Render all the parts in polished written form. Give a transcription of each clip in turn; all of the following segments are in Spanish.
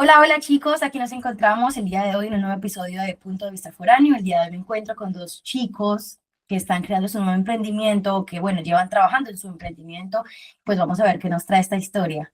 Hola, hola chicos, aquí nos encontramos el día de hoy en un nuevo episodio de Punto de Vista Foráneo. El día de hoy me encuentro con dos chicos que están creando su nuevo emprendimiento, o que bueno, llevan trabajando en su emprendimiento. Pues vamos a ver qué nos trae esta historia.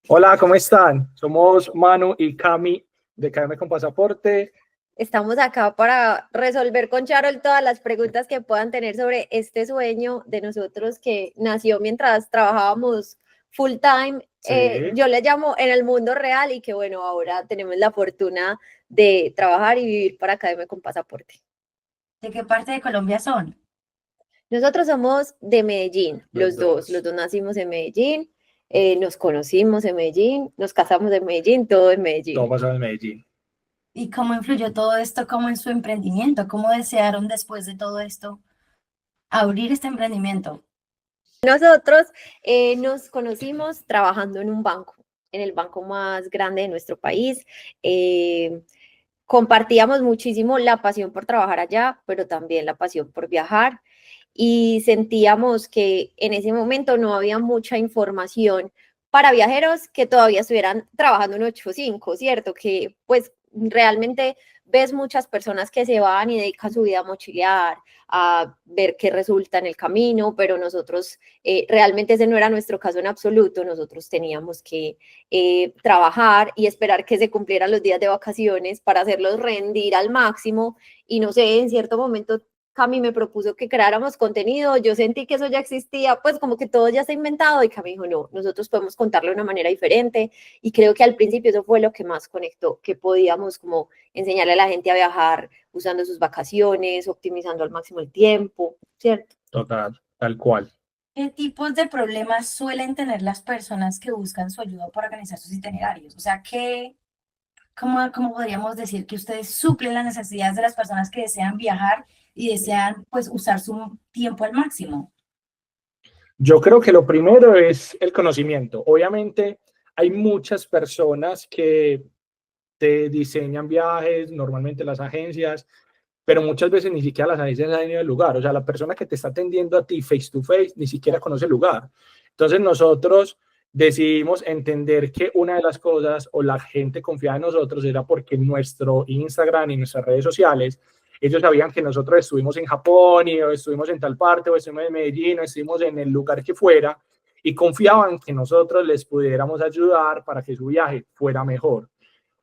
Hola, ¿cómo están? Somos Manu y Cami de KM con Pasaporte. Estamos acá para resolver con Charol todas las preguntas que puedan tener sobre este sueño de nosotros que nació mientras trabajábamos full time. Sí. Yo le llamo en el mundo real y que bueno, ahora tenemos la fortuna de trabajar y vivir para Academia con Pasaporte. ¿De qué parte de Colombia son? Nosotros somos de Medellín, Los dos. los dos nacimos en Medellín, nos conocimos en Medellín, nos casamos en Medellín, todo en Medellín. Todo pasó en Medellín. ¿Y cómo influyó todo esto como en su emprendimiento? ¿Cómo desearon después de todo esto abrir este emprendimiento? Nosotros nos conocimos trabajando en el banco más grande de nuestro país. Compartíamos muchísimo la pasión por trabajar allá, pero también la pasión por viajar. Y sentíamos que en ese momento no había mucha información para viajeros que todavía estuvieran trabajando en 8-5, ¿cierto? Que pues realmente ves muchas personas que se van y dedican su vida a mochilear, a ver qué resulta en el camino, pero nosotros realmente ese no era nuestro caso en absoluto. Nosotros teníamos que trabajar y esperar que se cumplieran los días de vacaciones para hacerlos rendir al máximo. Y no sé, en cierto momento Cami me propuso que creáramos contenido, yo sentí que eso ya existía, pues como que todo ya está inventado, y Cami dijo, no, nosotros podemos contarlo de una manera diferente. Y creo que al principio eso fue lo que más conectó, que podíamos como enseñarle a la gente a viajar usando sus vacaciones, optimizando al máximo el tiempo, ¿cierto? Total, tal cual. ¿Qué tipos de problemas suelen tener las personas que buscan su ayuda para organizar sus itinerarios? O sea, ¿cómo podríamos decir que ustedes suplen las necesidades de las personas que desean viajar y desean pues usar su tiempo al máximo? Yo creo que lo primero es el conocimiento. Obviamente hay muchas personas que te diseñan viajes, normalmente las agencias, pero muchas veces ni siquiera las agencias han ido al lugar. O sea, la persona que te está atendiendo a ti face to face ni siquiera conoce el lugar. Entonces nosotros decidimos entender que una de las cosas o la gente confiaba en nosotros era porque en nuestro Instagram y nuestras redes sociales ellos sabían que nosotros estuvimos en Japón y o estuvimos en tal parte o estuvimos en Medellín o estuvimos en el lugar que fuera y confiaban que nosotros les pudiéramos ayudar para que su viaje fuera mejor.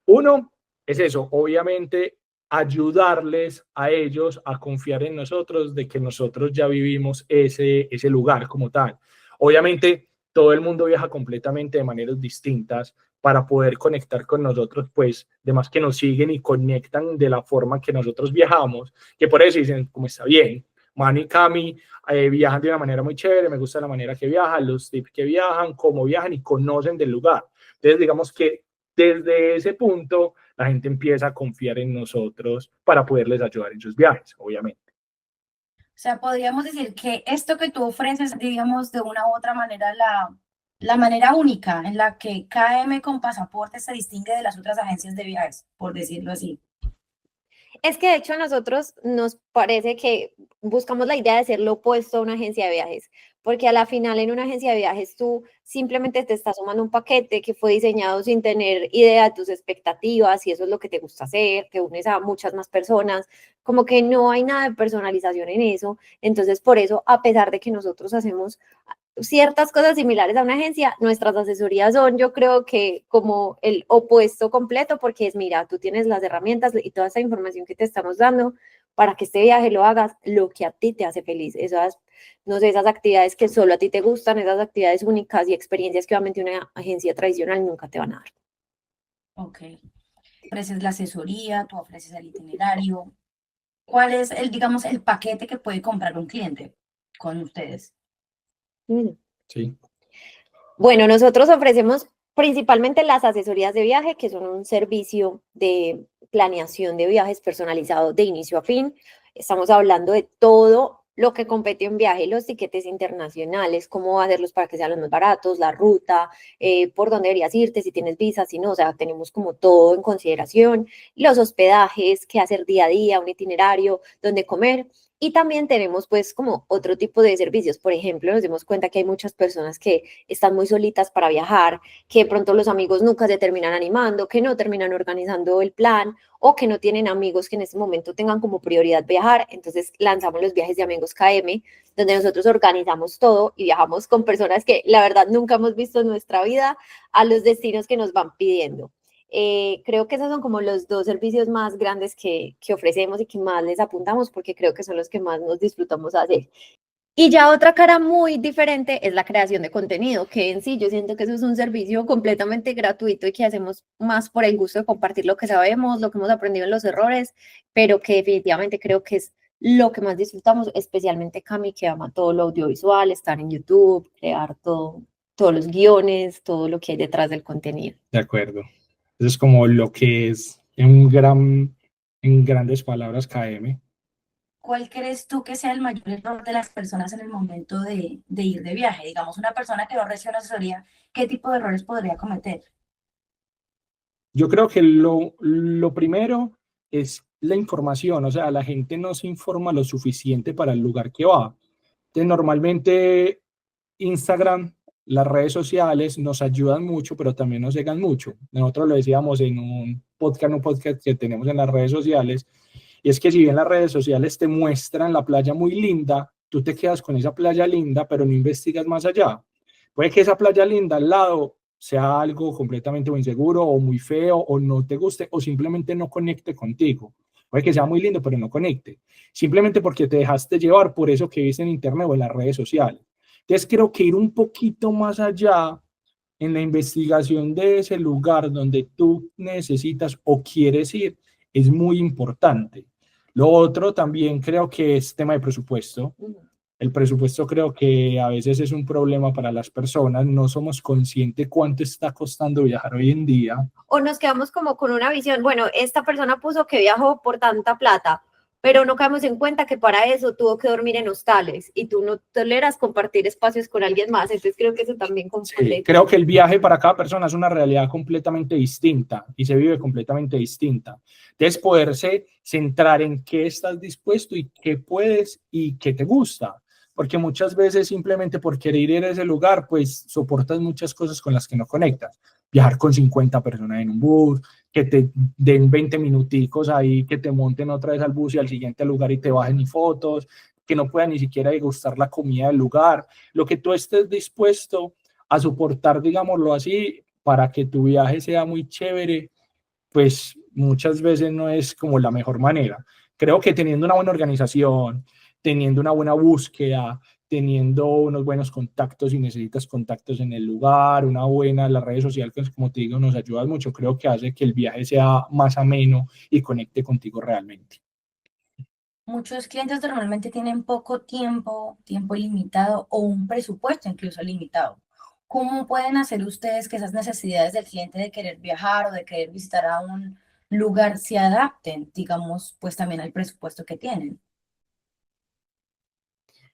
Uno es eso, obviamente ayudarles a ellos a confiar en nosotros, de que nosotros ya vivimos ese lugar como tal. Obviamente todo el mundo viaja completamente de maneras distintas para poder conectar con nosotros, pues, demás que nos siguen y conectan de la forma que nosotros viajamos, que por eso dicen, como está bien, Manu y Cami viajan de una manera muy chévere, me gusta la manera que viajan, los tips que viajan, cómo viajan y conocen del lugar. Entonces, digamos que desde ese punto la gente empieza a confiar en nosotros para poderles ayudar en sus viajes, obviamente. O sea, podríamos decir que esto que tú ofreces, digamos, de una u otra manera, la manera única en la que KM con Pasaporte se distingue de las otras agencias de viajes, por decirlo así. Es que de hecho a nosotros nos parece que buscamos la idea de ser lo opuesto a una agencia de viajes, porque a la final en una agencia de viajes tú simplemente te estás sumando un paquete que fue diseñado sin tener idea de tus expectativas, y eso es lo que te gusta hacer, te unes a muchas más personas, como que no hay nada de personalización en eso. Entonces por eso, a pesar de que nosotros hacemos ciertas cosas similares a una agencia, nuestras asesorías son, yo creo que como el opuesto completo, porque es, mira, tú tienes las herramientas y toda esa información que te estamos dando para que este viaje lo hagas lo que a ti te hace feliz. Esas, no sé, esas actividades que solo a ti te gustan, esas actividades únicas y experiencias que obviamente una agencia tradicional nunca te van a dar. Ok. Ofreces la asesoría, tú ofreces el itinerario. ¿Cuál es el, digamos, el paquete que puede comprar un cliente con ustedes? Sí. Bueno, nosotros ofrecemos principalmente las asesorías de viaje, que son un servicio de planeación de viajes personalizado de inicio a fin. Estamos hablando de todo lo que compete en viaje, los tiquetes internacionales, cómo hacerlos para que sean los más baratos, la ruta, por dónde deberías irte, si tienes visa, si no, o sea, tenemos como todo en consideración, los hospedajes, qué hacer día a día, un itinerario, dónde comer. Y también tenemos pues como otro tipo de servicios. Por ejemplo, nos dimos cuenta que hay muchas personas que están muy solitas para viajar, que de pronto los amigos nunca se terminan animando, que no terminan organizando el plan o que no tienen amigos que en este momento tengan como prioridad viajar. Entonces lanzamos los viajes de amigos KM, donde nosotros organizamos todo y viajamos con personas que la verdad nunca hemos visto en nuestra vida a los destinos que nos van pidiendo. Creo que esos son como los dos servicios más grandes que ofrecemos y que más les apuntamos porque creo que son los que más nos disfrutamos hacer. Y ya otra cara muy diferente es la creación de contenido, que en sí yo siento que eso es un servicio completamente gratuito y que hacemos más por el gusto de compartir lo que sabemos, lo que hemos aprendido en los errores, pero que definitivamente creo que es lo que más disfrutamos, especialmente Cami, que ama todo lo audiovisual, estar en YouTube, crear todo, todos los guiones, todo lo que hay detrás del contenido. De acuerdo. Eso es como lo que es en grandes palabras KM. ¿Cuál crees tú que sea el mayor error de las personas en el momento de ir de viaje? Digamos, una persona que no recibe una asesoría, ¿qué tipo de errores podría cometer? Yo creo que lo primero es la información, o sea, la gente no se informa lo suficiente para el lugar que va. Entonces, normalmente Instagram, las redes sociales nos ayudan mucho, pero también nos llegan mucho. Nosotros lo decíamos en un podcast que tenemos en las redes sociales, y es que si bien las redes sociales te muestran la playa muy linda, tú te quedas con esa playa linda, pero no investigas más allá. Puede que esa playa linda al lado sea algo completamente muy inseguro o muy feo o no te guste o simplemente no conecte contigo. Puede que sea muy lindo, pero no conecte. Simplemente porque te dejaste llevar por eso que viste en internet o en las redes sociales. Entonces creo que ir un poquito más allá en la investigación de ese lugar donde tú necesitas o quieres ir es muy importante. Lo otro también creo que es tema de presupuesto. El presupuesto creo que a veces es un problema para las personas. No somos conscientes cuánto está costando viajar hoy en día. O nos quedamos como con una visión, bueno, esta persona puso que viajó por tanta plata, pero no caemos en cuenta que para eso tuvo que dormir en hostales y tú no toleras compartir espacios con alguien más. Entonces creo que eso también confunde. Sí, creo que el viaje para cada persona es una realidad completamente distinta y se vive completamente distinta. Entonces, poderse centrar en qué estás dispuesto y qué puedes y qué te gusta. Porque muchas veces simplemente por querer ir a ese lugar, pues soportas muchas cosas con las que no conectas. Viajar con 50 personas en un bus, que te den 20 minuticos ahí, que te monten otra vez al bus y al siguiente lugar y te bajen ni fotos, que no puedan ni siquiera degustar la comida del lugar. Lo que tú estés dispuesto a soportar, digámoslo así, para que tu viaje sea muy chévere, pues muchas veces no es como la mejor manera. Creo que teniendo una buena organización, teniendo una buena búsqueda, teniendo unos buenos contactos, si necesitas contactos en el lugar, una buena, las redes sociales, pues, como te digo, nos ayudan mucho, creo que hace que el viaje sea más ameno y conecte contigo realmente. Muchos clientes normalmente tienen poco tiempo, tiempo limitado o un presupuesto incluso limitado. ¿Cómo pueden hacer ustedes que esas necesidades del cliente de querer viajar o de querer visitar a un lugar se adapten, digamos, pues también al presupuesto que tienen?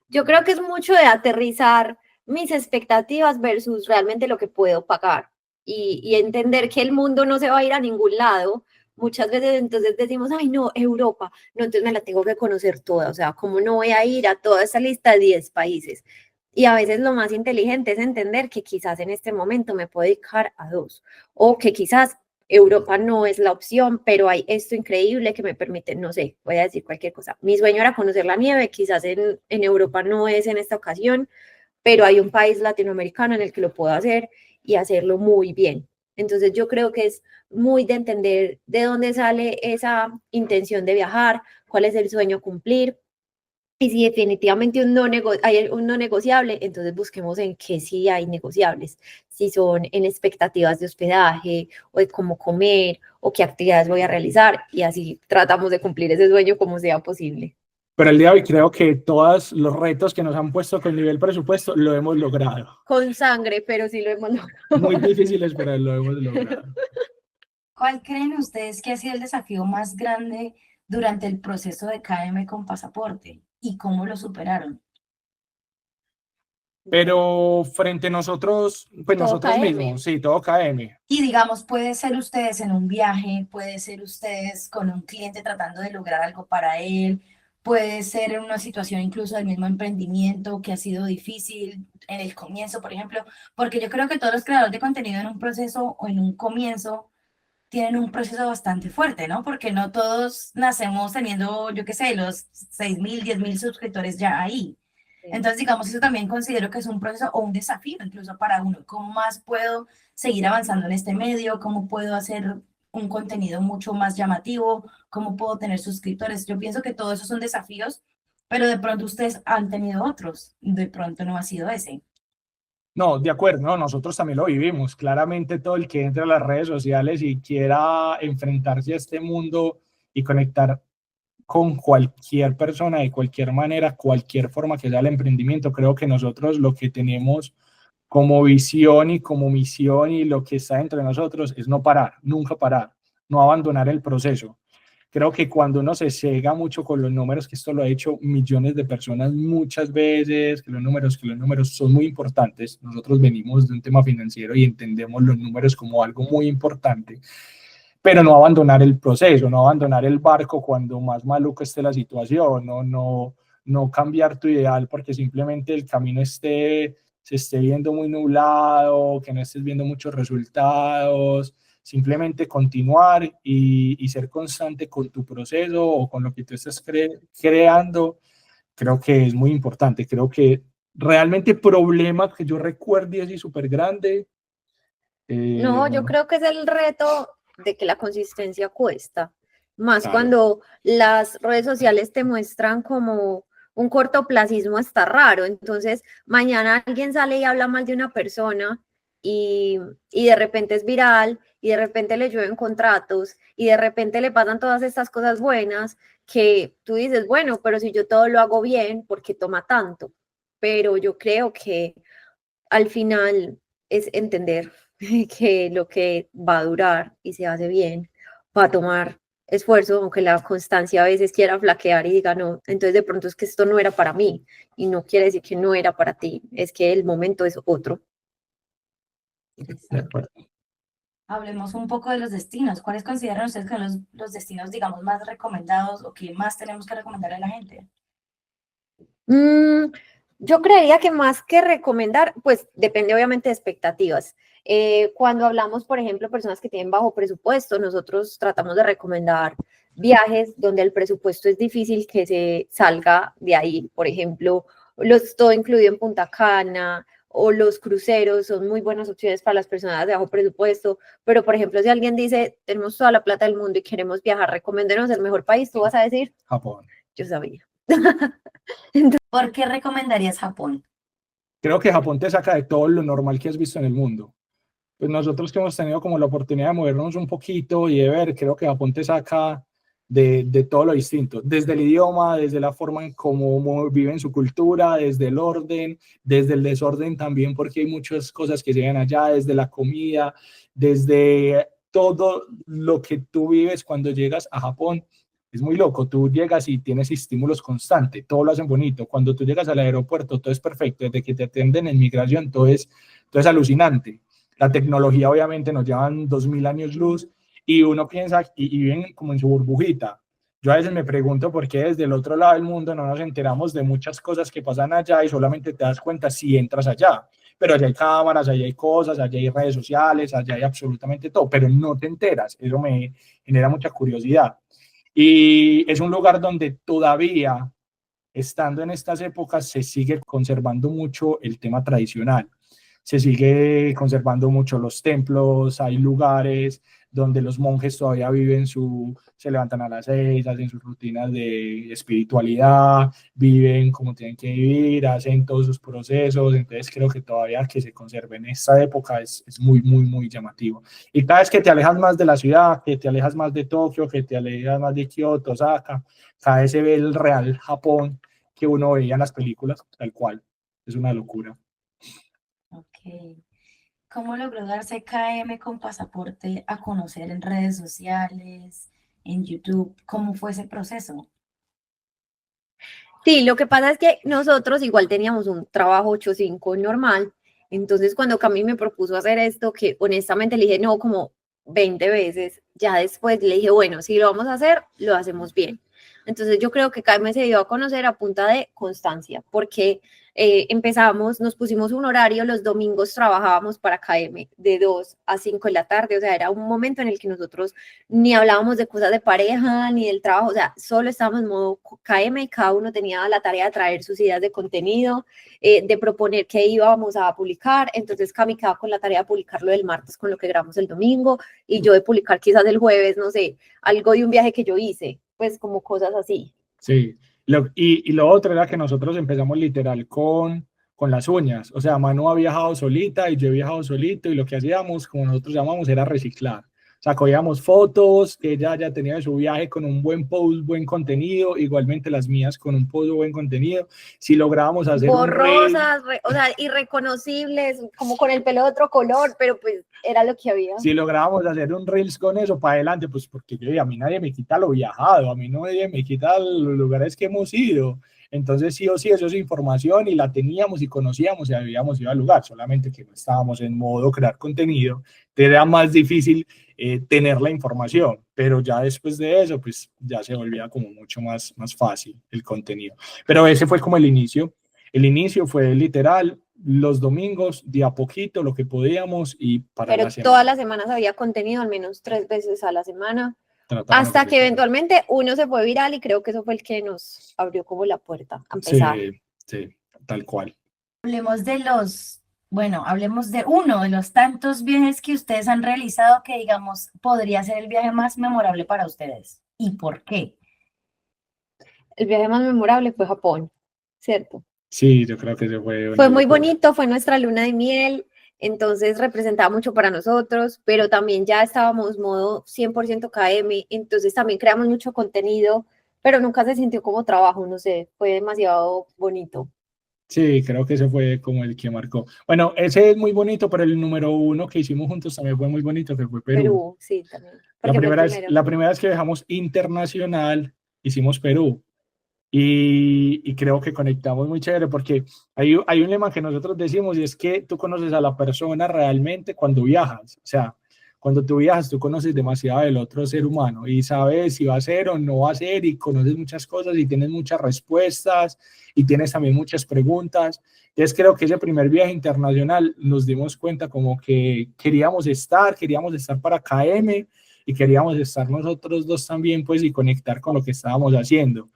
Yo creo que es mucho de aterrizar mis expectativas versus realmente lo que puedo pagar y entender que el mundo no se va a ir a ningún lado. Muchas veces entonces decimos, ay no, Europa, no, entonces me la tengo que conocer toda, o sea, ¿cómo no voy a ir a toda esa lista de 10 países? Y a veces lo más inteligente es entender que quizás en este momento me puedo dedicar a 2 o que quizás Europa no es la opción, pero hay esto increíble que me permite, no sé, voy a decir cualquier cosa. Mi sueño era conocer la nieve, quizás en Europa no es en esta ocasión, pero hay un país latinoamericano en el que lo puedo hacer y hacerlo muy bien. Entonces yo creo que es muy de entender de dónde sale esa intención de viajar, cuál es el sueño a cumplir. Y si definitivamente hay un no negociable, entonces busquemos en qué sí hay negociables. Si son en expectativas de hospedaje o de cómo comer o qué actividades voy a realizar y así tratamos de cumplir ese sueño como sea posible. Pero el día de hoy creo que todos los retos que nos han puesto con nivel presupuesto lo hemos logrado. Con sangre, pero sí lo hemos logrado. Muy difíciles, pero lo hemos logrado. ¿Cuál creen ustedes que ha sido el desafío más grande durante el proceso de KM con pasaporte y cómo lo superaron? Pero frente a nosotros, pues Todo nosotros KM. mismos, sí, todo KM. Y digamos, puede ser ustedes en un viaje, puede ser ustedes con un cliente tratando de lograr algo para él, puede ser una situación incluso del mismo emprendimiento que ha sido difícil en el comienzo, por ejemplo, porque yo creo que todos los creadores de contenido en un proceso o en un comienzo tienen un proceso bastante fuerte, ¿no? Porque no todos nacemos teniendo, yo qué sé, los 6.000, 10.000 suscriptores ya ahí. Entonces, digamos, eso también considero que es un proceso o un desafío incluso para uno. ¿Cómo más puedo seguir avanzando en este medio? ¿Cómo puedo hacer un contenido mucho más llamativo? ¿Cómo puedo tener suscriptores? Yo pienso que todos esos son desafíos, pero de pronto ustedes han tenido otros. De pronto no ha sido ese. No, de acuerdo, no, nosotros también lo vivimos. Claramente todo el que entre a las redes sociales y quiera enfrentarse a este mundo y conectar con cualquier persona de cualquier manera, cualquier forma que sea el emprendimiento, creo que nosotros lo que tenemos como visión y como misión y lo que está entre nosotros es no parar, nunca parar, no abandonar el proceso. Creo que cuando uno se cega mucho con los números, que esto lo ha hecho millones de personas muchas veces, que los números son muy importantes. Nosotros venimos de un tema financiero y entendemos los números como algo muy importante, pero no abandonar el proceso, no abandonar el barco cuando más maluco esté la situación, no cambiar tu ideal porque simplemente el camino se esté viendo muy nublado, que no estés viendo muchos resultados, simplemente continuar y ser constante con tu proceso o con lo que tú estás creando, creo que es muy importante. Creo que realmente problemas que yo recuerde así súper grande. No, yo creo que es el reto de que la consistencia cuesta, más Claro. cuando las redes sociales te muestran como un cortoplacismo está raro. Entonces, mañana alguien sale y habla mal de una persona y de repente es viral y de repente le llueven contratos y de repente le pasan todas estas cosas buenas que tú dices, bueno, pero si yo todo lo hago bien, ¿por qué toma tanto? Pero yo creo que al final es entender que lo que va a durar y se hace bien va a tomar esfuerzo, aunque la constancia a veces quiera flaquear y diga no, entonces de pronto es que esto no era para mí y no quiere decir que no era para ti, es que el momento es otro. De acuerdo. Hablemos un poco de los destinos. ¿Cuáles consideran ustedes que son los destinos, digamos, más recomendados o que más tenemos que recomendar a la gente? Yo creería que más que recomendar, pues depende obviamente de expectativas. Cuando hablamos, por ejemplo, personas que tienen bajo presupuesto, nosotros tratamos de recomendar viajes donde el presupuesto es difícil que se salga de ahí. Por ejemplo, todo incluido en Punta Cana o los cruceros son muy buenas opciones para las personas de bajo presupuesto. Pero, por ejemplo, si alguien dice, tenemos toda la plata del mundo y queremos viajar, recoméndenos el mejor país, tú vas a decir, Japón. yo sabía. ¿Por qué recomendarías Japón? Creo que Japón te saca de todo lo normal que has visto en el mundo. Pues nosotros que hemos tenido como la oportunidad de movernos un poquito y de ver, creo que Japón te saca de todo lo distinto, desde el idioma, desde la forma en cómo viven su cultura, desde el orden, desde el desorden también, porque hay muchas cosas que se ven allá, desde la comida, desde todo lo que tú vives cuando llegas a Japón. Es muy loco, tú llegas y tienes estímulos constantes, todo lo hacen bonito. Cuando tú llegas al aeropuerto, todo es perfecto, desde que te atienden en migración, todo es alucinante. La tecnología obviamente nos llevan 2000 años luz y uno piensa y viven como en su burbujita. Yo a veces me pregunto por qué desde el otro lado del mundo no nos enteramos de muchas cosas que pasan allá y solamente te das cuenta si entras allá. Pero allá hay cámaras, allá hay cosas, allá hay redes sociales, allá hay absolutamente todo, pero no te enteras. Eso me genera mucha curiosidad. Y es un lugar donde todavía, estando en estas épocas, se sigue conservando mucho el tema tradicional. Se sigue conservando mucho los templos, hay lugares donde los monjes todavía viven se levantan a las 6, hacen sus rutinas de espiritualidad, viven como tienen que vivir, hacen todos sus procesos, entonces creo que todavía que se conserve en esta época es muy, muy, muy llamativo. Y cada vez que te alejas más de la ciudad, que te alejas más de Tokio, que te alejas más de Kioto, Osaka, cada vez se ve el real Japón que uno veía en las películas, tal cual. Es una locura. Ok. ¿Cómo logró darse KM con pasaporte a conocer en redes sociales, en YouTube? ¿Cómo fue ese proceso? Sí, lo que pasa es que nosotros igual teníamos un trabajo 8-5 normal, entonces cuando Cami me propuso hacer esto, que honestamente le dije no como 20 veces, ya después le dije, bueno, si lo vamos a hacer, lo hacemos bien. Entonces yo creo que KM se dio a conocer a punta de constancia, porque empezamos, nos pusimos un horario, los domingos trabajábamos para KM de 2 a 5 de la tarde, o sea, era un momento en el que nosotros ni hablábamos de cosas de pareja, ni del trabajo, o sea, solo estábamos en modo KM y cada uno tenía la tarea de traer sus ideas de contenido, de proponer qué íbamos a publicar. Entonces Cami quedaba con la tarea de publicarlo del martes con lo que grabamos el domingo y yo de publicar quizás el jueves, no sé, algo de un viaje que yo hice, pues como cosas así. Sí, y lo otro era que nosotros empezamos literal con las uñas, o sea, Manu ha viajado solita y yo he viajado solito y lo que hacíamos, como nosotros llamamos, era reciclar. O sea, cogíamos fotos que ella ya tenía de su viaje con un buen post, buen contenido, igualmente las mías con un post, buen contenido. Si lográbamos hacer un reel, Borrosas, o sea, irreconocibles, como con el pelo de otro color, pero pues era lo que había. si lográbamos hacer un reels con eso para adelante, pues porque yo, a mí nadie me quita lo viajado, a mí nadie me quita los lugares que hemos ido. Entonces sí o sí, eso es información y la teníamos y conocíamos y habíamos ido al lugar, solamente que no estábamos en modo crear contenido, era más difícil tener la información, pero ya después de eso, pues ya se volvía como mucho más fácil el contenido. Pero ese fue como el inicio. El inicio fue literal, los domingos, de a poquito, lo que podíamos y para Pero la semana. todas las semanas había contenido, al menos 3 veces a la semana, Tratábamos hasta de que publicar. eventualmente uno se fue viral y creo que eso fue el que nos abrió como la puerta a empezar. Sí, sí, tal cual. Hablemos de hablemos de uno de los tantos viajes que ustedes han realizado que, digamos, podría ser el viaje más memorable para ustedes. ¿Y por qué? El viaje más memorable fue Japón, ¿cierto? Sí, yo creo que se fue Fue una muy locura. bonito, fue nuestra luna de miel, entonces representaba mucho para nosotros, pero también ya estábamos modo 100% KM, entonces también creamos mucho contenido, pero nunca se sintió como trabajo, no sé, fue demasiado bonito. Sí, creo que ese fue como el que marcó. Bueno, ese es muy bonito, pero el número uno que hicimos juntos también fue muy bonito, que fue Perú. Perú, sí, también, porque fue el primero. La primera vez que viajamos internacional, hicimos Perú. Y creo que conectamos muy chévere porque hay un lema que nosotros decimos y es que tú conoces a la persona realmente cuando viajas. O sea, cuando tú viajas, tú conoces demasiado del otro ser humano y sabes si va a ser o no va a ser y conoces muchas cosas y tienes muchas respuestas y tienes también muchas preguntas. Entonces creo que ese primer viaje internacional nos dimos cuenta como que queríamos estar para KM y queríamos estar nosotros dos también, pues, y conectar con lo que estábamos haciendo.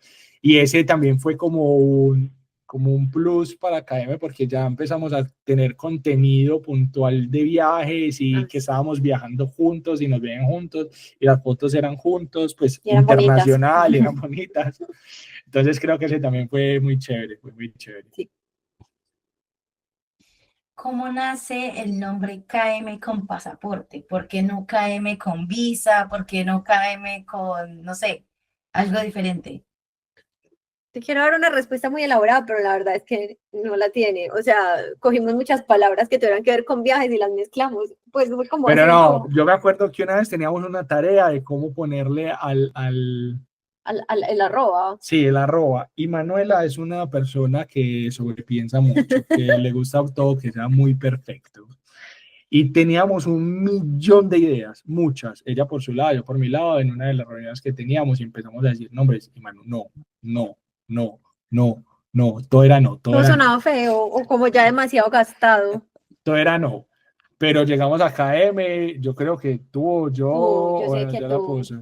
Y ese también fue como un plus para KM porque ya empezamos a tener contenido puntual de viajes y que estábamos viajando juntos y nos veían juntos y las fotos eran juntos, pues Y eran internacional, bonitas. y eran bonitas. Entonces creo que ese también fue muy chévere, fue muy chévere. Sí. ¿Cómo nace el nombre KM con pasaporte? ¿Por qué no KM con visa? ¿Por qué no KM con, no sé, algo diferente? Te quiero dar una respuesta muy elaborada, pero la verdad es que no la tiene. O sea, cogimos muchas palabras que tuvieran que ver con viajes y las mezclamos. Pues fue como Pero así, no, yo me acuerdo que una vez teníamos una tarea de cómo ponerle el arroba. sí, el arroba. Y Manuela es una persona que sobrepiensa mucho, que le gusta todo que sea muy perfecto. Y teníamos un millón de ideas, muchas, ella por su lado, yo por mi lado, en una de las reuniones que teníamos y empezamos a decir nombres, y Manu, no, no, no, no, no, todo era no, todo No era sonaba no, feo o como ya demasiado gastado. todo era no. Pero llegamos a KM, yo creo que tú, yo, Tú, yo sé bueno, que yo la tú. puse.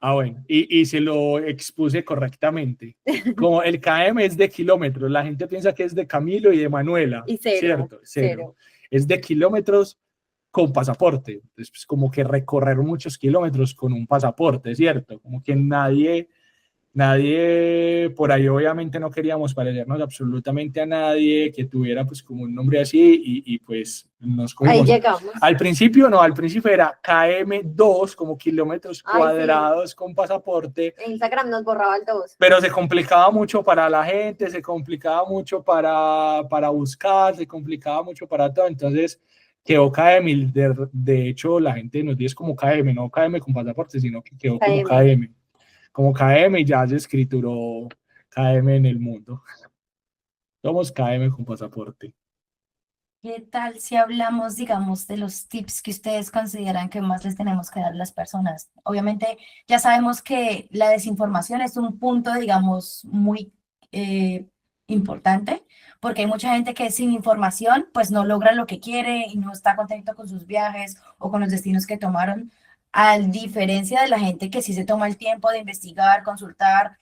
Ah, bueno, y se lo expuse correctamente. Como el KM es de kilómetros, la gente piensa que es de Camilo y de Manuela. Y cero, ¿Cierto? Cero. cero. Es de kilómetros con pasaporte. Entonces, pues, como que recorrer muchos kilómetros con un pasaporte, ¿cierto? Como que nadie por ahí obviamente no queríamos parecernos absolutamente a nadie que tuviera pues como un nombre así y pues nos Ahí cogimos. llegamos. Al principio era KM2 como kilómetros cuadrados sí. Con pasaporte. En Instagram nos borraba el 2. Pero se complicaba mucho para la gente, se complicaba mucho para buscar, se complicaba mucho para todo. Entonces quedó KM. De hecho, la gente nos dice como KM, no KM con pasaporte, sino que quedó como KM. Como KM y ya se escrituró KM en el mundo. Somos KM con pasaporte. ¿Qué tal si hablamos, digamos, de los tips que ustedes consideran que más les tenemos que dar a las personas? Obviamente, ya sabemos que la desinformación es un punto, digamos, muy eh, importante, porque hay mucha gente que sin información, pues no logra lo que quiere y no está contento con sus viajes o con los destinos que tomaron, a diferencia de la gente que sí se toma el tiempo de investigar, consultar.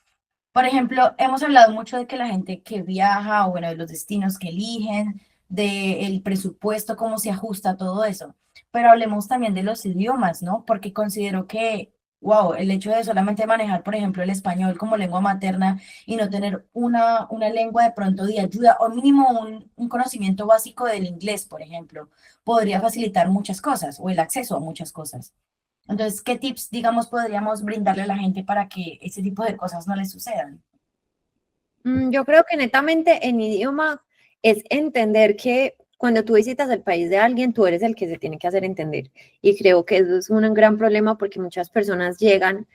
Por ejemplo, hemos hablado mucho de que la gente que viaja, o bueno, de los destinos que eligen, del presupuesto, cómo se ajusta todo eso. Pero hablemos también de los idiomas, ¿no? Porque considero que, wow, el hecho de solamente manejar, por ejemplo, el español como lengua materna y no tener una lengua de pronto de ayuda, o mínimo un conocimiento básico del inglés, por ejemplo, podría facilitar muchas cosas, o el acceso a muchas cosas. Entonces, ¿qué tips, digamos, podríamos brindarle a la gente para que ese tipo de cosas no les sucedan? Yo creo que netamente en idioma es entender que cuando tú visitas el país de alguien, tú eres el que se tiene que hacer entender. Y creo que eso es un gran problema porque muchas personas llegan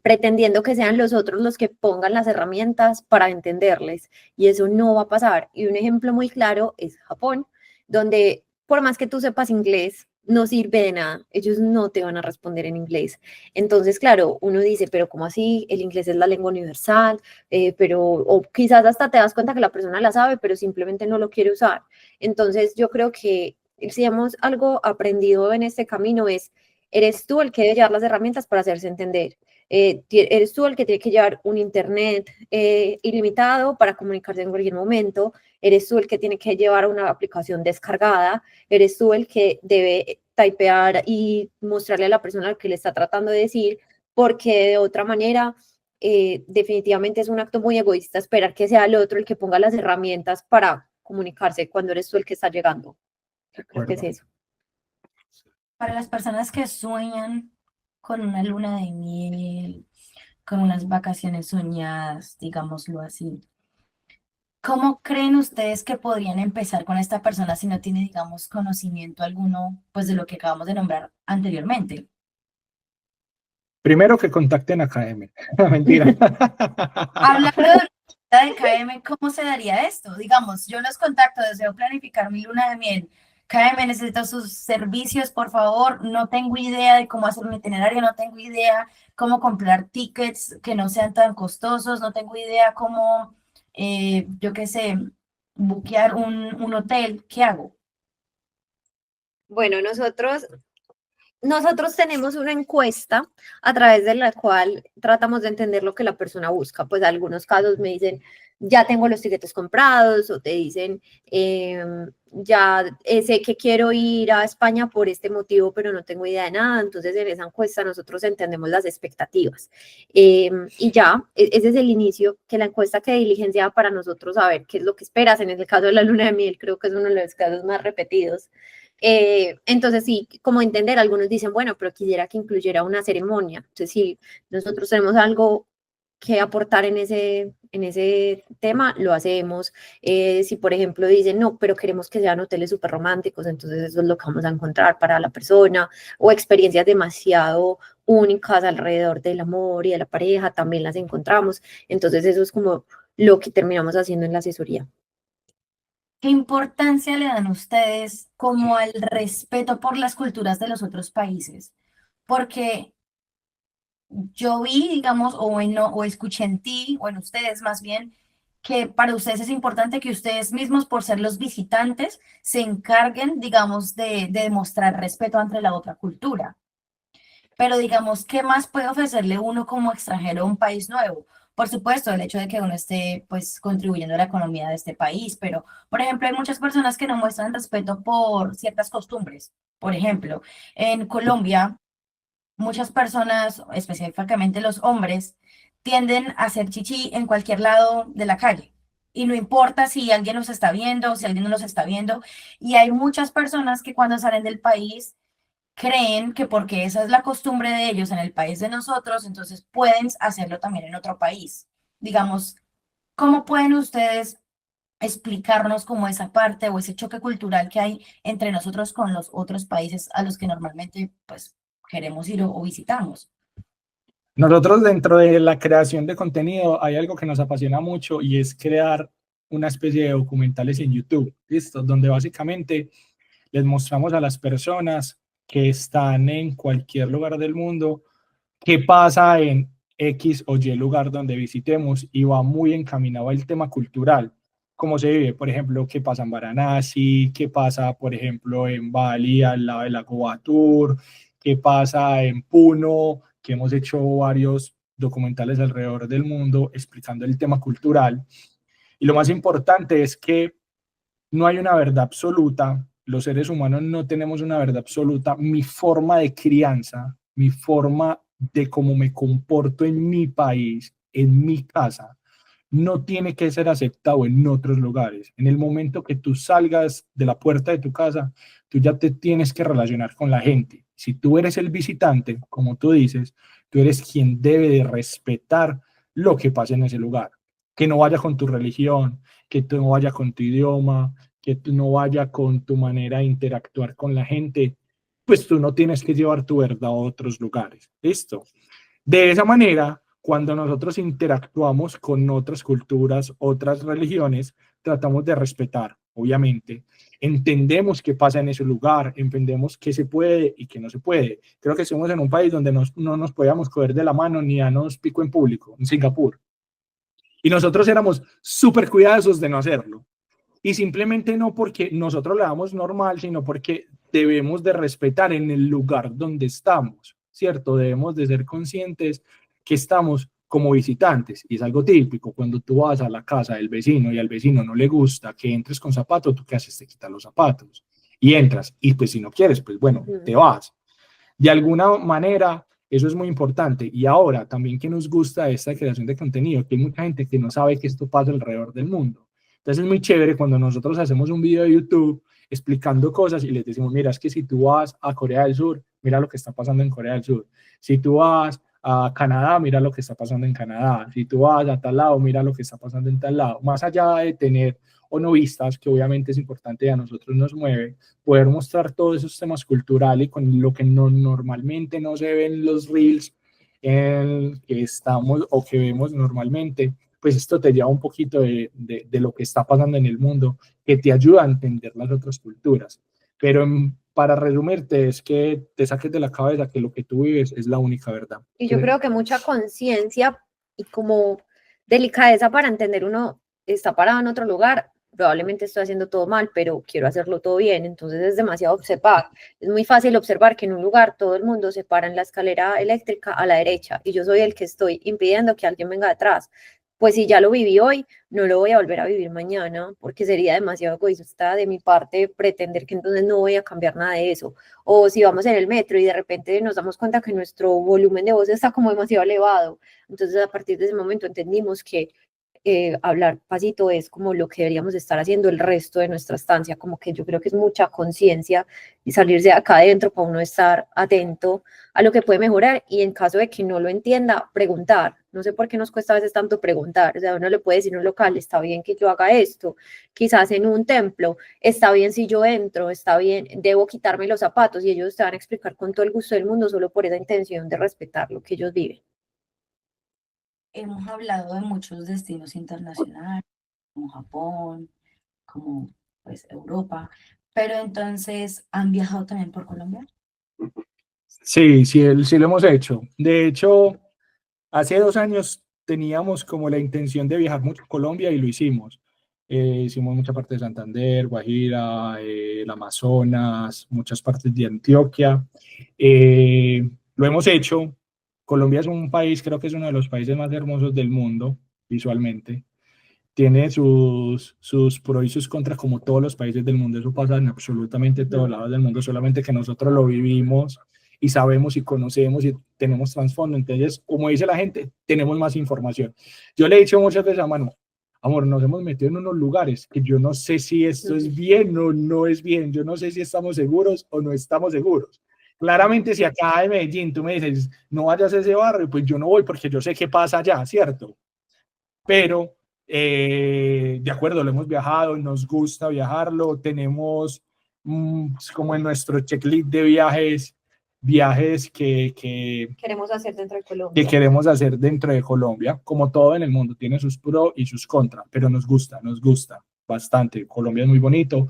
pretendiendo que sean los otros los que pongan las herramientas para entenderles. Y eso no va a pasar. Y un ejemplo muy claro es Japón, donde por más que tú sepas inglés, no sirve de nada. Ellos no te van a responder en inglés. Entonces, claro, uno dice, pero ¿cómo así? El inglés es la lengua universal, pero o quizás hasta te das cuenta que la persona la sabe, pero simplemente no lo quiere usar. Entonces, yo creo que si hemos algo aprendido en este camino es, eres tú el que debe llevar las herramientas para hacerse entender. Eres tú el que tiene que llevar un internet ilimitado para comunicarse en cualquier momento, eres tú el que tiene que llevar una aplicación descargada, eres tú el que debe typear y mostrarle a la persona lo que le está tratando de decir, porque de otra manera definitivamente es un acto muy egoísta esperar que sea el otro el que ponga las herramientas para comunicarse cuando eres tú el que está llegando. Yo creo que es eso. Para las personas que sueñan con una luna de miel, con unas vacaciones soñadas, digámoslo así, ¿cómo creen ustedes que podrían empezar con esta persona si no tiene, digamos, conocimiento alguno, pues de lo que acabamos de nombrar anteriormente? Primero que contacten a KM. Mentira. Hablando de la de KM, ¿cómo se daría esto? Digamos, yo los contacto, deseo planificar mi luna de miel. KM, necesito sus servicios, por favor. No tengo idea de cómo hacer mi itinerario, no tengo idea cómo comprar tickets que no sean tan costosos, no tengo idea cómo, yo qué sé, buquear un hotel. ¿Qué hago? Bueno, nosotros tenemos una encuesta a través de la cual tratamos de entender lo que la persona busca. Pues algunos casos me dicen, ya tengo los tiquetes comprados, o te dicen, ya sé que quiero ir a España por este motivo, pero no tengo idea de nada. Entonces en esa encuesta nosotros entendemos las expectativas. Y ya, ese es el inicio, que la encuesta que diligenciaba para nosotros saber qué es lo que esperas. En el caso de la luna de miel, creo que es uno de los casos más repetidos. Entonces, sí, como entender, algunos dicen, bueno, pero quisiera que incluyera una ceremonia. Entonces, si nosotros tenemos algo que aportar en ese tema, lo hacemos. Si, por ejemplo, dicen, no, pero queremos que sean hoteles súper románticos, entonces eso es lo que vamos a encontrar para la persona, o experiencias demasiado únicas alrededor del amor y de la pareja, también las encontramos. Entonces, eso es como lo que terminamos haciendo en la asesoría. ¿Qué importancia le dan ustedes como al respeto por las culturas de los otros países? Porque yo vi, digamos, o escuché en ti, o en ustedes más bien, que para ustedes es importante que ustedes mismos, por ser los visitantes, se encarguen, digamos, de demostrar respeto ante la otra cultura. Pero digamos, ¿qué más puede ofrecerle uno como extranjero a un país nuevo? Por supuesto, el hecho de que uno esté, pues, contribuyendo a la economía de este país, pero, por ejemplo, hay muchas personas que no muestran respeto por ciertas costumbres. Por ejemplo, en Colombia, muchas personas, específicamente los hombres, tienden a hacer chichi en cualquier lado de la calle. Y no importa si alguien los está viendo o si alguien no los está viendo. Y hay muchas personas que cuando salen del país creen que porque esa es la costumbre de ellos en el país de nosotros, entonces pueden hacerlo también en otro país. Digamos, ¿cómo pueden ustedes explicarnos como esa parte o ese choque cultural que hay entre nosotros con los otros países a los que normalmente pues queremos ir o visitamos? Nosotros dentro de la creación de contenido hay algo que nos apasiona mucho y es crear una especie de documentales en YouTube, ¿listo? Donde básicamente les mostramos a las personas que están en cualquier lugar del mundo qué pasa en X o Y lugar donde visitemos, y va muy encaminado al tema cultural, cómo se vive, por ejemplo, qué pasa en Varanasi, qué pasa, por ejemplo, en Bali, al lado del lago Batur, qué pasa en Puno, que hemos hecho varios documentales alrededor del mundo explicando el tema cultural. Y lo más importante es que no hay una verdad absoluta, los seres humanos no tenemos una verdad absoluta. Mi forma de crianza, mi forma de cómo me comporto en mi país, en mi casa, no tiene que ser aceptado en otros lugares. En el momento que tú salgas de la puerta de tu casa, tú ya te tienes que relacionar con la gente. Si tú eres el visitante, como tú dices, tú eres quien debe de respetar lo que pasa en ese lugar. Que no vaya con tu religión, que no vaya con tu idioma, que no vaya con tu manera de interactuar con la gente, pues tú no tienes que llevar tu verdad a otros lugares. ¿Listo? De esa manera, cuando nosotros interactuamos con otras culturas, otras religiones, tratamos de respetar, obviamente. Entendemos qué pasa en ese lugar, entendemos qué se puede y qué no se puede. Creo que somos en un país donde no nos podíamos coger de la mano ni darnos pico en público, en Singapur. Y nosotros éramos súper cuidadosos de no hacerlo. Y simplemente no porque nosotros le damos normal, sino porque debemos de respetar en el lugar donde estamos, ¿cierto? Debemos de ser conscientes que estamos como visitantes, y es algo típico. Cuando tú vas a la casa del vecino y al vecino no le gusta que entres con zapatos, ¿tú qué haces? Te quitas los zapatos y entras, y pues si no quieres, pues bueno, te vas. De alguna manera, eso es muy importante. Y ahora también que nos gusta esta creación de contenido, que hay mucha gente que no sabe que esto pasa alrededor del mundo. Entonces es muy chévere cuando nosotros hacemos un video de YouTube explicando cosas y les decimos, mira, es que si tú vas a Corea del Sur, mira lo que está pasando en Corea del Sur. Si tú vas a Canadá, mira lo que está pasando en Canadá. Si tú vas a tal lado, mira lo que está pasando en tal lado. Más allá de tener o no vistas, que obviamente es importante y a nosotros nos mueve, poder mostrar todos esos temas culturales y con lo que normalmente no se ven en los reels en que estamos o que vemos normalmente, pues esto te lleva un poquito de lo que está pasando en el mundo, que te ayuda a entender las otras culturas. Pero para resumirte, es que te saques de la cabeza que lo que tú vives es la única verdad. Y yo creo que mucha conciencia y como delicadeza para entender uno está parado en otro lugar, probablemente estoy haciendo todo mal, pero quiero hacerlo todo bien, entonces es demasiado observar. Es muy fácil observar que en un lugar todo el mundo se para en la escalera eléctrica a la derecha y yo soy el que estoy impidiendo que alguien venga detrás. Pues si ya lo viví hoy, no lo voy a volver a vivir mañana, porque sería demasiado egoísta de mi parte pretender que entonces no voy a cambiar nada de eso. O si vamos en el metro y de repente nos damos cuenta que nuestro volumen de voz está como demasiado elevado, entonces a partir de ese momento entendimos que hablar pasito es como lo que deberíamos estar haciendo el resto de nuestra estancia, como que yo creo que es mucha conciencia y salirse de acá adentro para uno estar atento a lo que puede mejorar y en caso de que no lo entienda, preguntar. No sé por qué nos cuesta a veces tanto preguntar, o sea, uno le puede decir a un local, está bien que yo haga esto, quizás en un templo, está bien si yo entro, está bien, debo quitarme los zapatos y ellos te van a explicar con todo el gusto del mundo solo por esa intención de respetar lo que ellos viven. Hemos hablado de muchos destinos internacionales, como Japón, como pues Europa, pero entonces, ¿han viajado también por Colombia? Sí, sí lo hemos hecho. De hecho, hace 2 años teníamos como la intención de viajar mucho a Colombia y lo hicimos. Hicimos mucha parte de Santander, Guajira, el Amazonas, muchas partes de Antioquia. Lo hemos hecho. Colombia es un país, creo que es uno de los países más hermosos del mundo visualmente. Tiene sus pros y sus contras como todos los países del mundo. Eso pasa en absolutamente todos lados del mundo, solamente que nosotros lo vivimos y sabemos y conocemos y tenemos trasfondo. Entonces, como dice la gente, tenemos más información. Yo le he dicho muchas veces a Manu, amor, nos hemos metido en unos lugares que yo no sé si esto es bien o no es bien. Yo no sé si estamos seguros o no estamos seguros. Claramente, si acá en Medellín tú me dices, no vayas a ese barrio, pues yo no voy porque yo sé qué pasa allá, ¿cierto? Pero, de acuerdo, lo hemos viajado, nos gusta viajarlo, tenemos como en nuestro checklist de viajes viajes Queremos hacer dentro de Colombia. que queremos hacer dentro de Colombia. Como todo en el mundo, tiene sus pros y sus contras, pero nos gusta bastante. Colombia es muy bonito.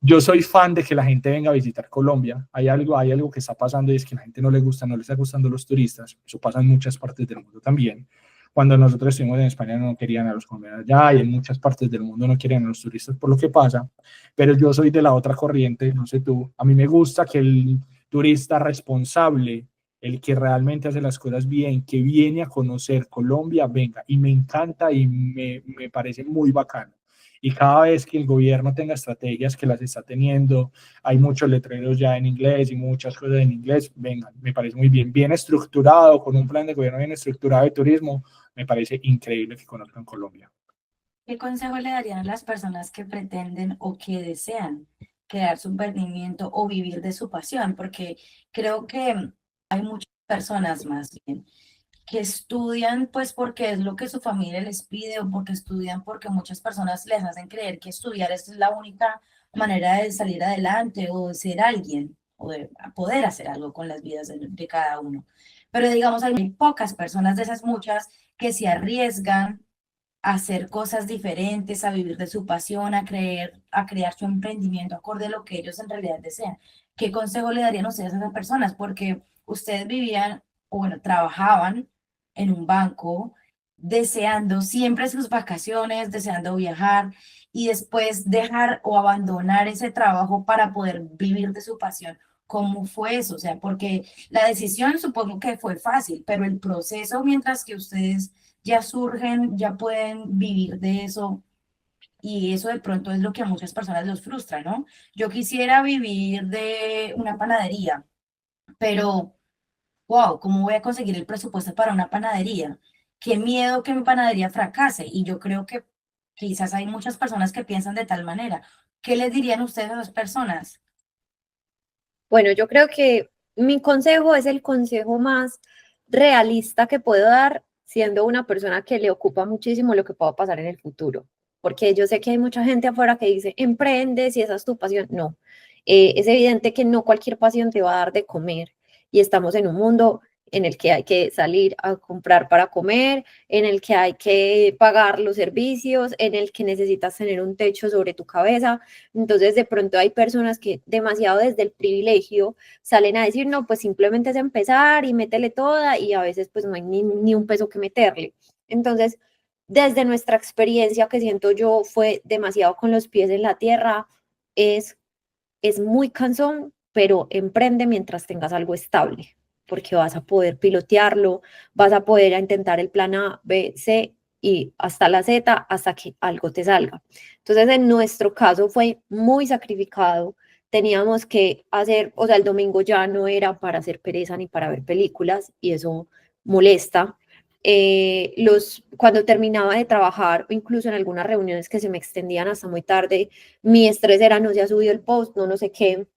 Yo soy fan de que la gente venga a visitar Colombia. Hay algo que está pasando y es que a la gente no le está gustando los turistas. Eso pasa en muchas partes del mundo también. Cuando nosotros estuvimos en España no querían a los colombianos allá, y en muchas partes del mundo no quieren a los turistas por lo que pasa, pero yo soy de la otra corriente, no sé tú, a mí me gusta que el turista responsable, el que realmente hace las cosas bien, que viene a conocer Colombia, venga, y me encanta y me parece muy bacano. Y cada vez que el gobierno tenga estrategias, que las está teniendo, hay muchos letreros ya en inglés y muchas cosas en inglés, vengan, me parece muy bien, bien estructurado, con un plan de gobierno bien estructurado de turismo, me parece increíble que conozcan Colombia. ¿Qué consejo le darían a las personas que pretenden o que desean crear su emprendimiento o vivir de su pasión? Porque creo que hay muchas personas más bien que estudian pues porque es lo que su familia les pide o porque estudian porque muchas personas les hacen creer que estudiar es la única manera de salir adelante o de ser alguien o de poder hacer algo con las vidas de cada uno. Pero digamos, hay muy pocas personas de esas muchas que se arriesgan a hacer cosas diferentes, a vivir de su pasión, a crear su emprendimiento acorde a lo que ellos en realidad desean. ¿Qué consejo le darían ustedes a esas personas? Porque ustedes vivían, o bueno, trabajaban en un banco, deseando siempre sus vacaciones, deseando viajar y después dejar o abandonar ese trabajo para poder vivir de su pasión. ¿Cómo fue eso? O sea, porque la decisión supongo que fue fácil, pero el proceso mientras que ustedes ya surgen, ya pueden vivir de eso y eso de pronto es lo que a muchas personas los frustra, ¿no? Yo quisiera vivir de una panadería, pero wow, ¿cómo voy a conseguir el presupuesto para una panadería? Qué miedo que mi panadería fracase y yo creo que quizás hay muchas personas que piensan de tal manera. ¿Qué les dirían ustedes a las personas? Bueno, yo creo que mi consejo es el consejo más realista que puedo dar siendo una persona que le ocupa muchísimo lo que pueda pasar en el futuro. Porque yo sé que hay mucha gente afuera que dice, emprende si esa es tu pasión. No, es evidente que no cualquier pasión te va a dar de comer. Y estamos en un mundo en el que hay que salir a comprar para comer, en el que hay que pagar los servicios, en el que necesitas tener un techo sobre tu cabeza. Entonces, de pronto hay personas que demasiado desde el privilegio salen a decir, no, pues simplemente es empezar y métele toda y a veces pues no hay ni un peso que meterle. Entonces, desde nuestra experiencia, que siento yo fue demasiado con los pies en la tierra, es muy cansón, pero emprende mientras tengas algo estable, porque vas a poder pilotearlo, vas a poder intentar el plan A, B, C y hasta la Z, hasta que algo te salga. Entonces, en nuestro caso fue muy sacrificado. Teníamos que hacer, o sea, el domingo ya no era para hacer pereza ni para ver películas y eso molesta. Cuando terminaba de trabajar, o incluso en algunas reuniones que se me extendían hasta muy tarde, mi estrés era no se ha subido el post, no sé qué,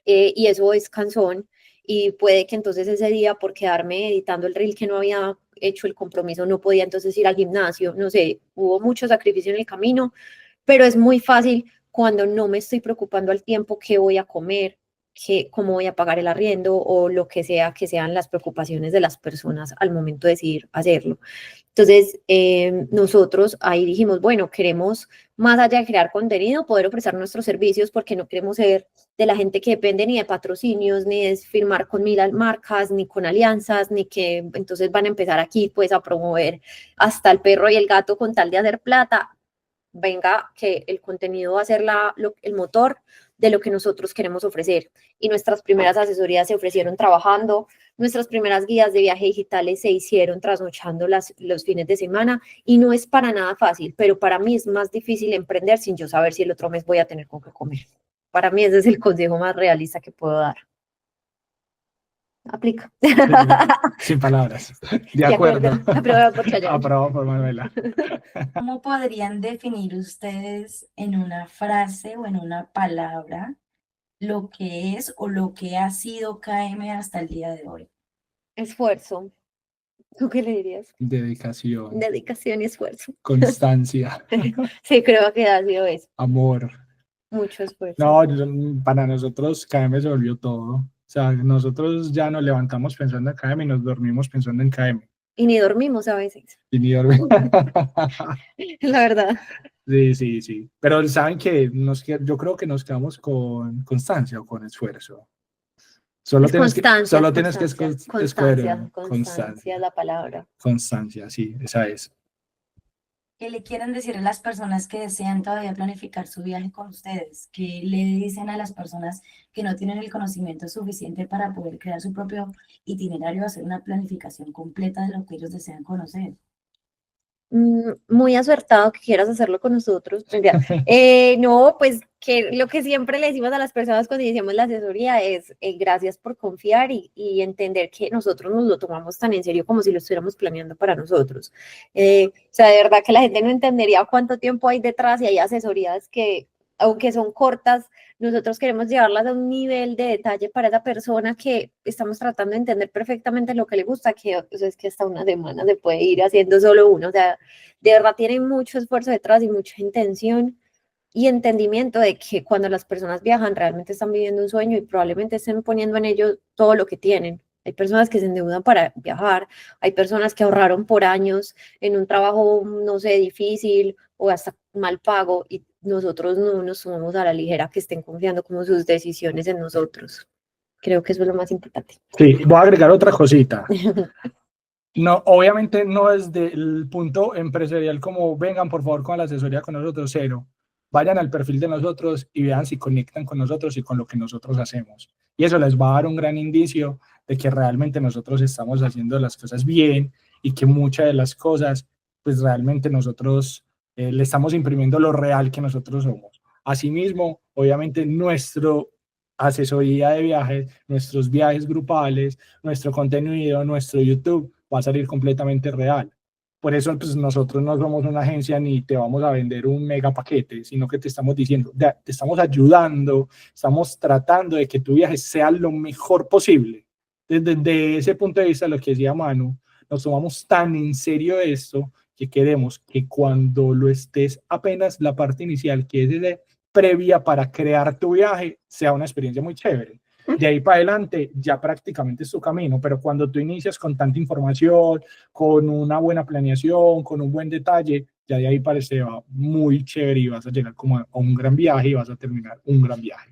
y eso es cansón y puede que entonces ese día por quedarme editando el reel que no había hecho el compromiso no podía entonces ir al gimnasio, no sé, hubo mucho sacrificio en el camino, pero es muy fácil cuando no me estoy preocupando al tiempo qué voy a comer, cómo voy a pagar el arriendo o lo que sea que sean las preocupaciones de las personas al momento de decidir hacerlo. Entonces, nosotros ahí dijimos, bueno, queremos más allá de crear contenido, poder ofrecer nuestros servicios porque no queremos ser de la gente que depende ni de patrocinios, ni de firmar con 1000 marcas, ni con alianzas, ni que entonces van a empezar aquí pues a promover hasta el perro y el gato con tal de hacer plata. Venga, que el contenido va a ser el motor de lo que nosotros queremos ofrecer. Y nuestras primeras asesorías se ofrecieron trabajando, nuestras primeras guías de viaje digitales se hicieron trasnochando los fines de semana y no es para nada fácil, pero para mí es más difícil emprender sin yo saber si el otro mes voy a tener con qué comer. Para mí ese es el consejo más realista que puedo dar. Aplica. Sin palabras. De acuerdo. Aprobado por Chayanne. Aprobado por Manuela. ¿Cómo podrían definir ustedes en una frase o en una palabra lo que es o lo que ha sido KM hasta el día de hoy? Esfuerzo. ¿Tú qué le dirías? Dedicación. Dedicación y esfuerzo. Constancia. Sí, creo que ha sido eso. Amor. Mucho esfuerzo. No, para nosotros KM se volvió todo. O sea, nosotros ya nos levantamos pensando en KM y nos dormimos pensando en KM. Y ni dormimos a veces, Y ni dormir. la verdad. Sí, sí, sí. Pero saben que yo creo que nos quedamos con constancia o con esfuerzo. Es constancia, Solo tienes que constancia, constancia, es la palabra. constancia, sí, esa es. ¿Qué le quieren decir a las personas que desean todavía planificar su viaje con ustedes? ¿Qué le dicen a las personas que no tienen el conocimiento suficiente para poder crear su propio itinerario o hacer una planificación completa de lo que ellos desean conocer? Muy acertado que quieras hacerlo con nosotros. Mentira. No, pues que lo que siempre le decimos a las personas cuando iniciamos la asesoría es gracias por confiar y entender que nosotros nos lo tomamos tan en serio como si lo estuviéramos planeando para nosotros. O sea, de verdad que la gente no entendería cuánto tiempo hay detrás y hay asesorías que, aunque son cortas, nosotros queremos llevarlas a un nivel de detalle para esa persona que estamos tratando de entender perfectamente lo que le gusta, que o sea, es que hasta una semana se puede ir haciendo solo uno. O sea, de verdad tiene mucho esfuerzo detrás y mucha intención y entendimiento de que cuando las personas viajan realmente están viviendo un sueño y probablemente estén poniendo en ello todo lo que tienen. Hay personas que se endeudan para viajar, hay personas que ahorraron por años en un trabajo, no sé, difícil o hasta mal pago y nosotros no nos sumamos a la ligera que estén confiando como sus decisiones en nosotros. Creo que eso es lo más importante. Sí, voy a agregar otra cosita. No, obviamente no es del punto empresarial como vengan por favor con la asesoría con nosotros, cero. Vayan al perfil de nosotros y vean si conectan con nosotros y con lo que nosotros hacemos. Y eso les va a dar un gran indicio de que realmente nosotros estamos haciendo las cosas bien y que muchas de las cosas, pues realmente nosotros le estamos imprimiendo lo real que nosotros somos. Asimismo, obviamente nuestro asesoría de viajes, nuestros viajes grupales, nuestro contenido, nuestro YouTube, va a salir completamente real. Por eso pues, nosotros no somos una agencia ni te vamos a vender un mega paquete, sino que te estamos diciendo, te estamos ayudando, estamos tratando de que tu viaje sea lo mejor posible. Desde ese punto de vista, lo que decía Manu, nos tomamos tan en serio esto que queremos que cuando lo estés apenas la parte inicial, que es previa para crear tu viaje, sea una experiencia muy chévere. De ahí para adelante ya prácticamente es tu camino, pero cuando tú inicias con tanta información, con una buena planeación, con un buen detalle, ya de ahí parece va muy chévere y vas a llegar como a un gran viaje y vas a terminar un gran viaje.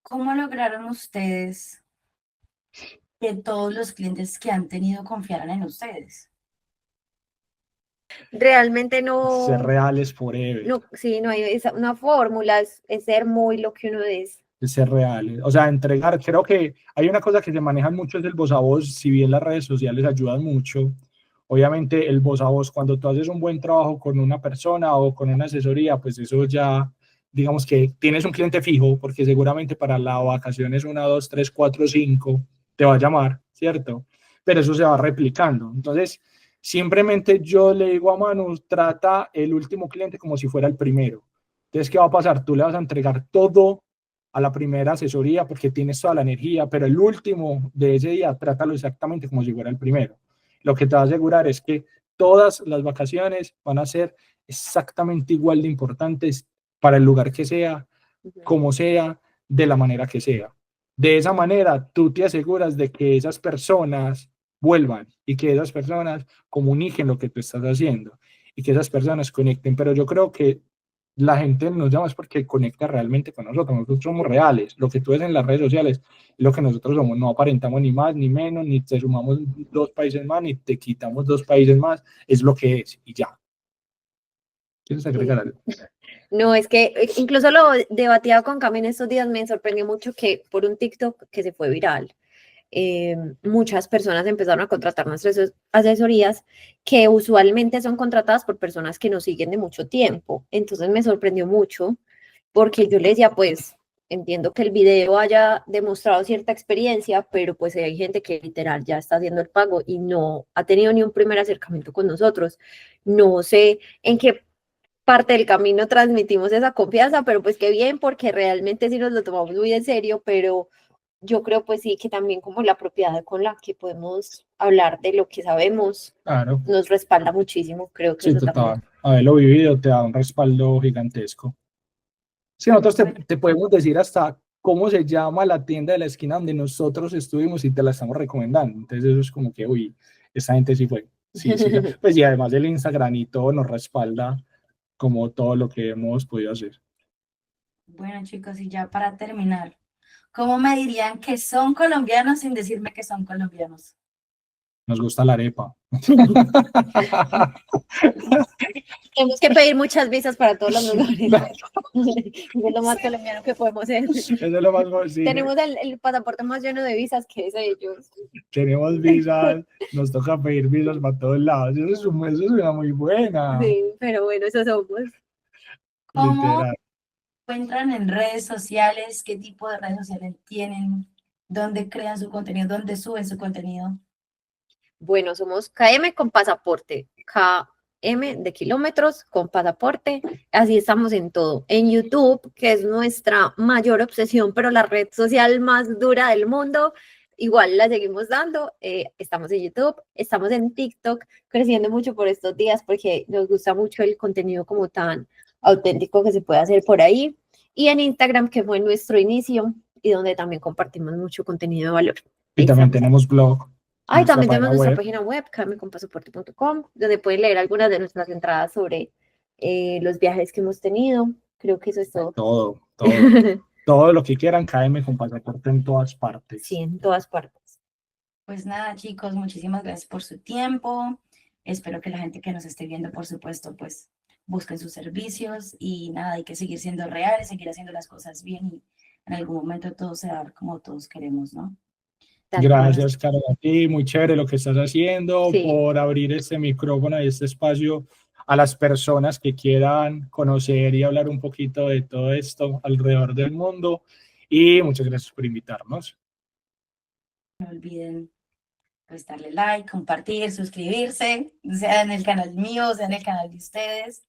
¿Cómo lograron ustedes que todos los clientes que han tenido confiaran en ustedes? Realmente no. Ser reales forever. No, sí, no hay una fórmula, es ser muy lo que uno es. Ser reales, o sea, entregar, creo que hay una cosa que se maneja mucho es el voz a voz, si bien las redes sociales ayudan mucho, obviamente el voz a voz, cuando tú haces un buen trabajo con una persona o con una asesoría, pues eso ya, digamos que tienes un cliente fijo, porque seguramente para la vacación es 1, 2, 3, 4, 5, te va a llamar, ¿cierto? Pero eso se va replicando, entonces, simplemente yo le digo a Manu, trata el último cliente como si fuera el primero. Entonces, ¿qué va a pasar? Tú le vas a entregar todo a la primera asesoría porque tienes toda la energía, pero el último de ese día trátalo exactamente como si fuera el primero. Lo que te va a asegurar es que todas las vacaciones van a ser exactamente igual de importantes para el lugar que sea, como sea, de la manera que sea. De esa manera, tú te aseguras de que esas personas vuelvan y que esas personas comuniquen lo que tú estás haciendo y que esas personas conecten. Pero yo creo que la gente nos llama es porque conecta realmente con nosotros somos reales, lo que tú ves en las redes sociales es lo que nosotros somos, no aparentamos ni más ni menos, ni te sumamos 2 países más, ni te quitamos 2 países más, es lo que es y ya. ¿Quieres agregar algo? No, es que incluso lo debatía con Cami en estos días, me sorprendió mucho que por un TikTok que se fue viral, muchas personas empezaron a contratar nuestras asesorías que usualmente son contratadas por personas que nos siguen de mucho tiempo. Entonces me sorprendió mucho porque yo le decía, pues entiendo que el video haya demostrado cierta experiencia, pero pues hay gente que literal ya está haciendo el pago y no ha tenido ni un primer acercamiento con nosotros. No sé en qué parte del camino transmitimos esa confianza, pero pues qué bien porque realmente sí nos lo tomamos muy en serio, pero yo creo pues sí que también como la propiedad con la que podemos hablar de lo que sabemos claro, nos respalda muchísimo, creo que sí, eso total. también. Haberlo vivido te da un respaldo gigantesco. Sí, nosotros te podemos decir hasta ¿cómo se llama la tienda de la esquina donde nosotros estuvimos y te la estamos recomendando? Entonces eso es como que, uy, esta gente sí fue. Sí, sí, pues y además el Instagram y todo nos respalda como todo lo que hemos podido hacer. Bueno, chicos, y ya para terminar, ¿cómo me dirían que son colombianos sin decirme que son colombianos? Nos gusta la arepa. Tenemos que pedir muchas visas para todos los lugares. Es lo más colombiano que podemos hacer. Eso es lo más fácil. Tenemos el pasaporte más lleno de visas que es ellos. Tenemos visas, nos toca pedir visas para todos lados. Eso es una muy buena. Sí, pero bueno, eso somos. ¿Cómo Literal. encuentran en redes sociales? ¿Qué tipo de redes sociales tienen? ¿Dónde crean su contenido? ¿Dónde suben su contenido? Bueno, somos KM con pasaporte. KM de kilómetros con pasaporte. Así estamos en todo. En YouTube, que es nuestra mayor obsesión, pero la red social más dura del mundo, igual la seguimos dando. Estamos en YouTube, estamos en TikTok, creciendo mucho por estos días porque nos gusta mucho el contenido como tan auténtico que se puede hacer por ahí. Y en Instagram, que fue nuestro inicio y donde también compartimos mucho contenido de valor. Y también tenemos blog. Ay, nuestra también tenemos página nuestra web. página web, kmconpasaporte.com, donde pueden leer algunas de nuestras entradas sobre los viajes que hemos tenido. Creo que eso es todo. Todo lo que quieran, KM con pasaporte en todas partes. Sí, en todas partes. Pues nada, chicos, muchísimas gracias por su tiempo. Espero que la gente que nos esté viendo, por supuesto, pues busquen sus servicios y nada, hay que seguir siendo reales, seguir haciendo las cosas bien y en algún momento todo se va a dar como todos queremos, ¿no? Gracias, Carol, a ti. Muy chévere lo que estás haciendo, Sí. por abrir este micrófono y este espacio a las personas que quieran conocer y hablar un poquito de todo esto alrededor del mundo. Y muchas gracias por invitarnos. No olviden pues darle like, compartir, suscribirse, sea en el canal mío, sea en el canal de ustedes.